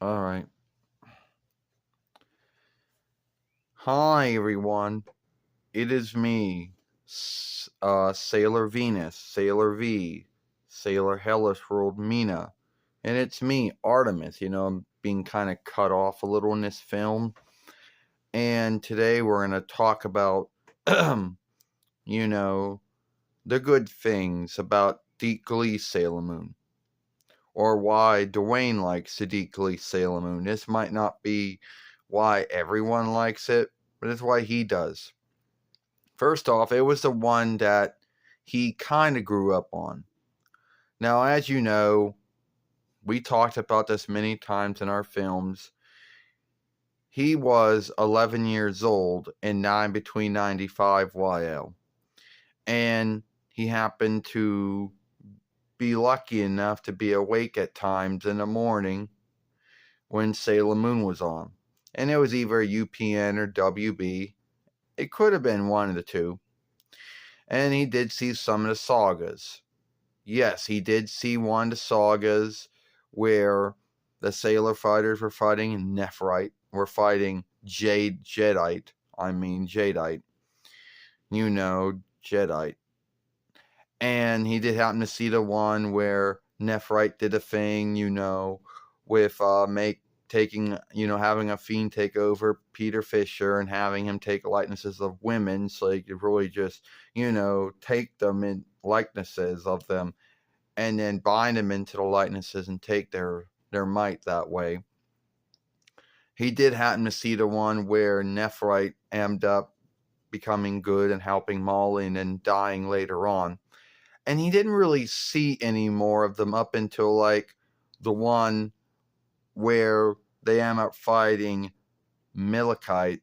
All right. Hi, everyone. It is me, Sailor Venus, Sailor V, Sailor Hellas World Mina. And it's me, Artemis. I'm being kind of cut off a little in this film. And today we're going to talk about, you know, the good things about Deep Glee Sailor Moon. Or why Duane likes the Deep Glee Sailor Moon. This might not be why everyone likes it, but it's why he does. First off, it was the one that he kind of grew up on. Now, as you know, we talked about this many times in our films. He was 11 years old and 9 between 95 YL. And he happened to be lucky enough to be awake at times in the morning when Sailor Moon was on. And it was either UPN or WB. It could have been one of the two. And he did see some of the sagas. Yes, he did see one of the sagas where the Sailor fighters were fighting Nephrite, were fighting Jadeite. I mean Jadeite. Jadeite. And he did happen to see the one where Nephrite did a thing, with having a fiend take over Peter Fisher and having him take likenesses of women, so he could really just, take them in likenesses of them and then bind them into the likenesses and take their might that way. He did happen to see the one where Nephrite ended up becoming good and helping Molly and then dying later on. And he didn't really see any more of them up until like the one where they end up fighting Milkite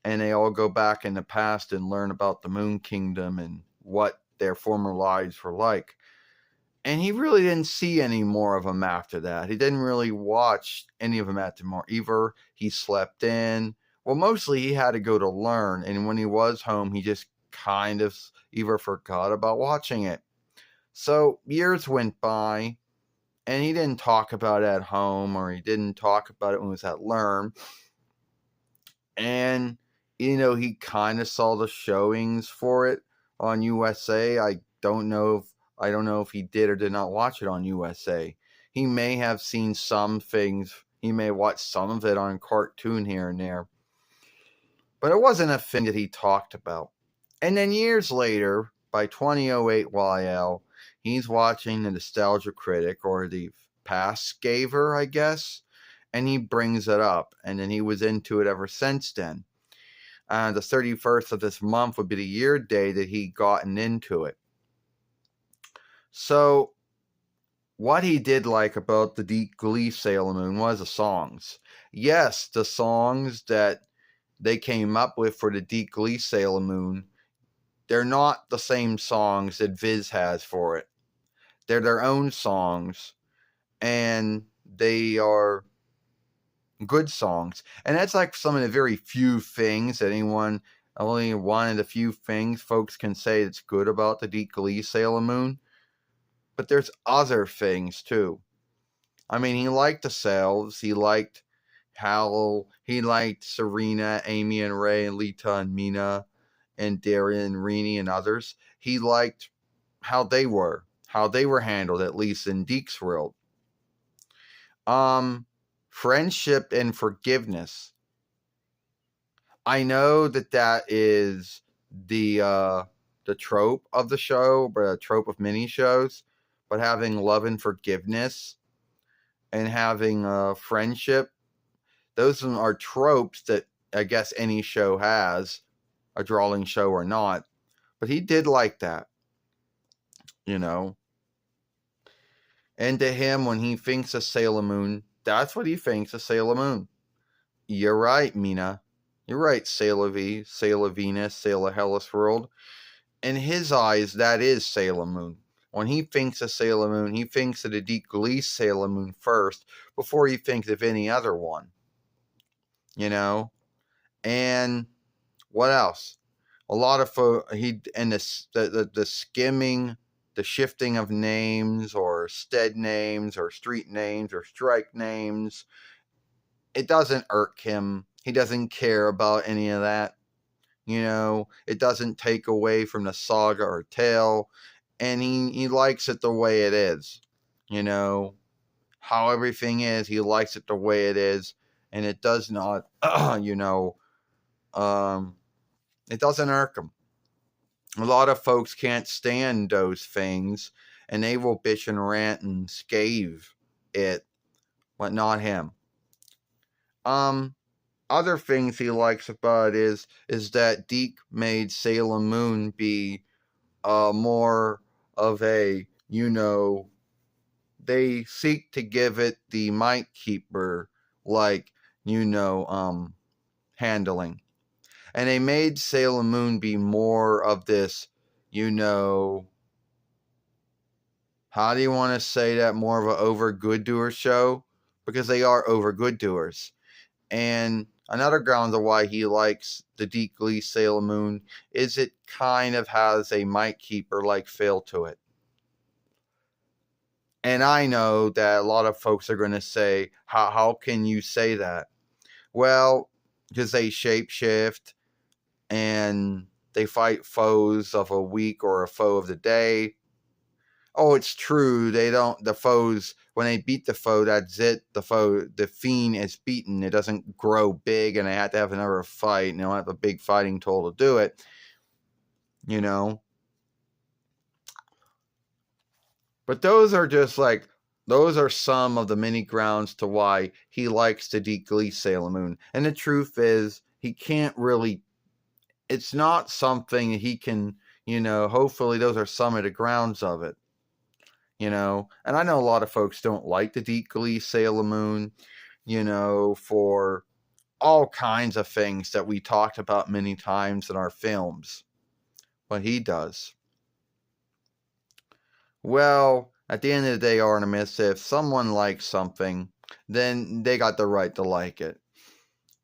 and they all go back in the past and learn about the Moon Kingdom and what their former lives were like. And he really didn't see any more of them after that. He didn't really watch any of them after more. Either he slept in. Well, mostly he had to go to learn. And when he was home, he just kind of either forgot about watching it. So years went by, and he didn't talk about it at home, or he didn't talk about it when he was at learn. And, he kind of saw the showings for it on USA. I don't know if he did or did not watch it on USA. He may have seen some things. He may watch some of it on cartoon here and there. But it wasn't a thing that he talked about. And then years later, by 2008 YL, he's watching the Nostalgia Critic or the Past Gaver, I guess, and he brings it up. And then he was into it ever since then. The 31st of this month would be the year day that he gotten into it. So, what he did like about the Deep Glee Sailor Moon was the songs. Yes, the songs that they came up with for the Deep Glee Sailor Moon, they're not the same songs that Viz has for it. They're their own songs, and they are good songs. And that's like some of the very few things that only one of the few things folks can say that's good about the Deep Glee Sailor Moon. But there's other things too. I mean, he liked the Selves. He liked Hal. He liked Serena, Amy and Ray, and Lita and Mina, and Darian and Rini and others. He liked how they were handled, at least in Deke's world. Friendship and forgiveness. I know that is the trope of the show, but a trope of many shows. But having love and forgiveness and having friendship, those are tropes that I guess any show has, a drawing show or not. But he did like that, you know. And to him, when he thinks of Sailor Moon, that's what he thinks of Sailor Moon. You're right, Mina. You're right, Sailor V, Sailor Venus, Sailor Hellas World. In his eyes, that is Sailor Moon. When he thinks of Sailor Moon, he thinks of the Deep Glee Sailor Moon first before he thinks of any other one. And what else? A lot of the skimming, the shifting of names or stead names or street names or strike names it doesn't irk him. He doesn't care about any of that. It doesn't take away from the saga or tale. And he likes it the way it is. You know, how everything is, he likes it the way it is. And it does not, it doesn't irk him. A lot of folks can't stand those things, and they will bitch and rant and scathe it, but not him. Other things he likes about it is that Deke made Sailor Moon be more of a, they seek to give it the Might Keeper, like, handling. And they made Sailor Moon be more of this, how do you want to say that, more of an over good doer show? Because they are over good doers. And another ground of why he likes the Deke Lee Sailor Moon is it kind of has a Might Keeper like feel to it. And I know that a lot of folks are going to say, how can you say that? Well, because they shapeshift and they fight foes of a week or a foe of the day. Oh, it's true. They don't, the foes, when they beat the foe, that's it. The fiend is beaten. It doesn't grow big and they have to have another fight and they don't have a big fighting toll to do it. But those are just like, those are some of the many grounds to why he likes the Deke Lee Sailor Moon. And the truth is, he can't really, it's not something he can, hopefully those are some of the grounds of it. And I know a lot of folks don't like the Deke Lee Sailor Moon, for all kinds of things that we talked about many times in our films. But he does. Well, at the end of the day, Artemis, if someone likes something, then they got the right to like it.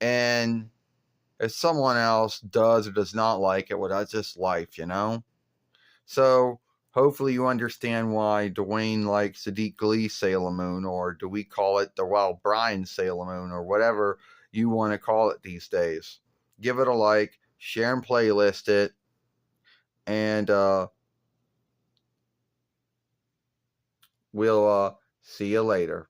And if someone else does or does not like it, well, that's just life, So, hopefully you understand why Duane likes the Deke Lee Sailor Moon, or do we call it the Wild Brian Sailor Moon, or whatever you want to call it these days. Give it a like, share and playlist it, and we'll see you later.